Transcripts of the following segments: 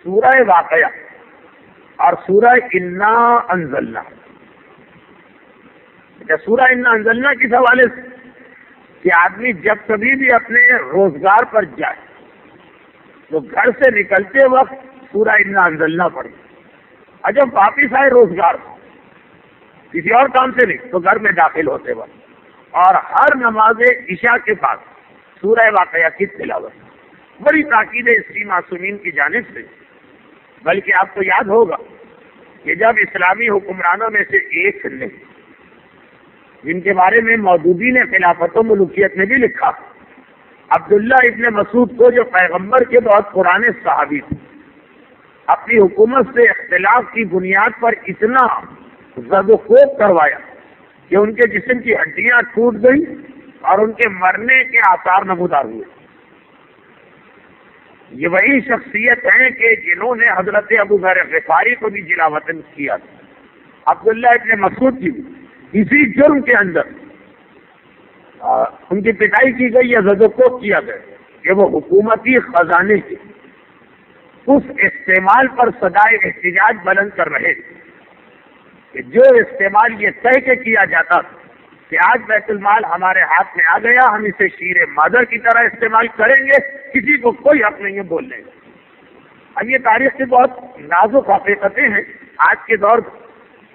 سورہ واقعہ اور سورہ انا انزلنا. سورہ انا انزلنا کس حوالے سے کہ آدمی جب کبھی بھی اپنے روزگار پر جائے تو گھر سے نکلتے وقت سورہ انا انزلنا پڑے، اور جب واپس آئے روزگار کسی اور کام سے نہیں تو گھر میں داخل ہوتے وقت، اور ہر نماز عشاء کے بعد سورہ واقعہ کی تلاوت. بڑی تاکید ہے اس کی معصومین کی جانب سے. بلکہ آپ کو یاد ہوگا کہ جب اسلامی حکمرانوں میں سے ایک نے، جن کے بارے میں مودودی نے خلافت و ملوکیت میں بھی لکھا، عبداللہ ابن مسعود کو، جو پیغمبر کے بہت پرانے صحابی تھے، اپنی حکومت سے اختلاف کی بنیاد پر اتنا زد و خوب کروایا کہ ان کے جسم کی ہڈیاں ٹوٹ گئی اور ان کے مرنے کے آثار نمودار ہوئے. یہ وہی شخصیت ہیں کہ جنہوں نے حضرت ابو ذر غفاری کو بھی جلا وطن کیا تھا. عبداللہ ابن مسعود کی اسی جرم کے اندر ان کی پٹائی کی گئی یا زد و کوب کیا گیا کہ وہ حکومتی خزانے کے اس استعمال پر صدائے احتجاج بلند کر رہے تھے کہ جو استعمال یہ طے کے کیا جاتا کہ آج بیت المال ہمارے ہاتھ میں آ گیا، ہم اسے شیر مادر کی طرح استعمال کریں گے، کسی کو کوئی حق نہیں ہے بولنے کا. اب یہ تاریخ کی بہت نازک حقیقتیں ہیں، آج کے دور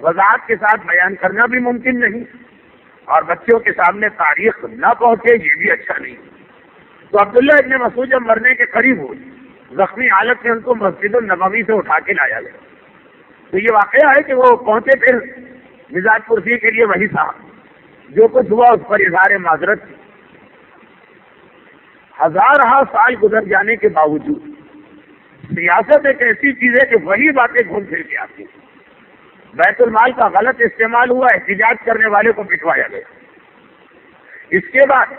وضاحت کے ساتھ بیان کرنا بھی ممکن نہیں، اور بچوں کے سامنے تاریخ نہ پہنچے یہ بھی اچھا نہیں. تو عبداللہ ابن مسعود جب مرنے کے قریب ہوئے، زخمی حالت میں ان کو مسجد النبوی سے اٹھا کے لایا گیا. تو یہ واقعہ ہے کہ وہ پہنچے پھر مزاج پرسی کے لیے وہی صاحب، جو کچھ ہوا اس پر اظہار معذرت تھی. ہزارہ سال گزر جانے کے باوجود سیاست ایک ایسی چیز ہے کہ وہی باتیں گھوم پھر کے آتی ہیں. بیت المال کا غلط استعمال ہوا، احتجاج کرنے والے کو پٹوایا گیا. اس کے بعد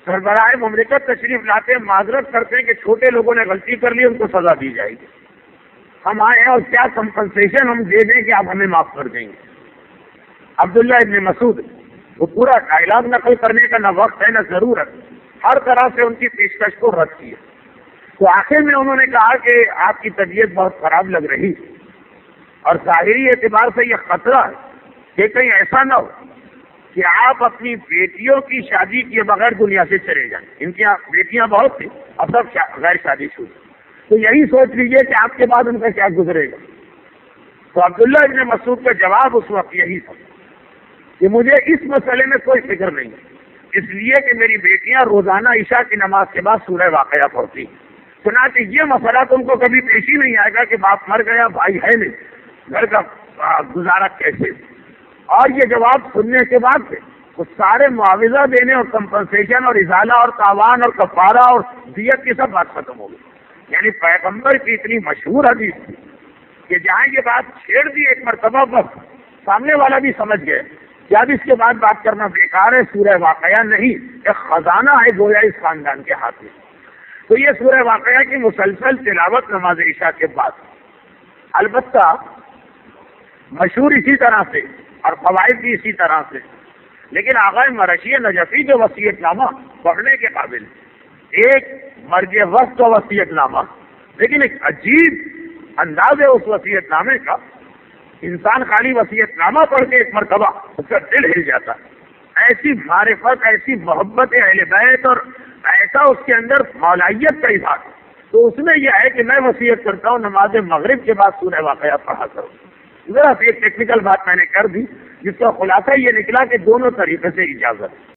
سربراہ مملکت تشریف لاتے ہیں، معذرت کرتے ہیں کہ چھوٹے لوگوں نے غلطی کر لی، ان کو سزا دی جائے گی. ہم آئے اور کیا کمپنسیشن ہم دے دیں کہ آپ ہمیں معاف کر دیں گے. عبداللہ ابن مسعود وہ پورا ڈائلاگ نقل کرنے کا نہ وقت ہے نہ ضرورت، ہر طرح سے ان کی پیشکش کو رد کیا. تو آخر میں انہوں نے کہا کہ آپ کی طبیعت بہت خراب لگ رہی ہے، اور ظاہری اعتبار سے یہ خطرہ ہے کہ کہیں ایسا نہ ہو کہ آپ اپنی بیٹیوں کی شادی کیے بغیر دنیا سے چلے جائیں. ان کی بیٹیاں بہت تھیں، اب سب غیر شادی شدہ. تو یہی سوچ لیجئے کہ آپ کے بعد ان کا کیا گزرے گا. تو عبداللہ ابن مسعود کا جواب اس وقت یہی تھا کہ مجھے اس مسئلے میں کوئی فکر نہیں، اس لیے کہ میری بیٹیاں روزانہ عشاء کی نماز کے بعد سورہ واقعہ پڑھتی. چنانچہ یہ مسئلہ تم کو کبھی پیش ہی نہیں آئے گا کہ باپ مر گیا، بھائی ہے نہیں، گھر کا گزارا کیسے. اور یہ جواب سننے کے بعد سے وہ سارے معاوضہ دینے اور کمپنسیشن اور ازالہ اور تاوان اور کفارہ اور دیت کی سب بات ختم ہو گئی. یعنی پیغمبر کی اتنی مشہور حدیث تھی کہ جہاں یہ بات چھیڑ دی ایک مرتبہ بس سامنے والا بھی سمجھ گئے کہ اب اس کے بعد بات کرنا بیکار ہے. سورہ واقعہ نہیں، ایک خزانہ ہے گویا اس خاندان کے ہاتھ میں. تو یہ سورہ واقعہ کی مسلسل تلاوت نماز عشاء کے بعد، البتہ مشہور اسی طرح سے اور فوائد بھی اسی طرح سے، لیکن آغا مرشی نجفی جو وصیت نامہ پڑھنے کے قابل، ایک مرج وقت کا وصیت نامہ، لیکن ایک عجیب انداز ہے اس وصیت نامے کا. انسان خالی وصیت نامہ پڑھ کے ایک مرتبہ اس کا دل ہل جاتا. ایسی معرفت، ایسی محبت اہل بیت اور ایسا اس کے اندر مولائیت کا اظہار. تو اس میں یہ ہے کہ میں وصیت کرتا ہوں نماز مغرب کے بعد سورہ واقعہ پڑھا کروں. ذرا سی ایک ٹیکنیکل بات میں نے کر دی جس کا خلاصہ یہ نکلا کہ دونوں طریقے سے اجازت.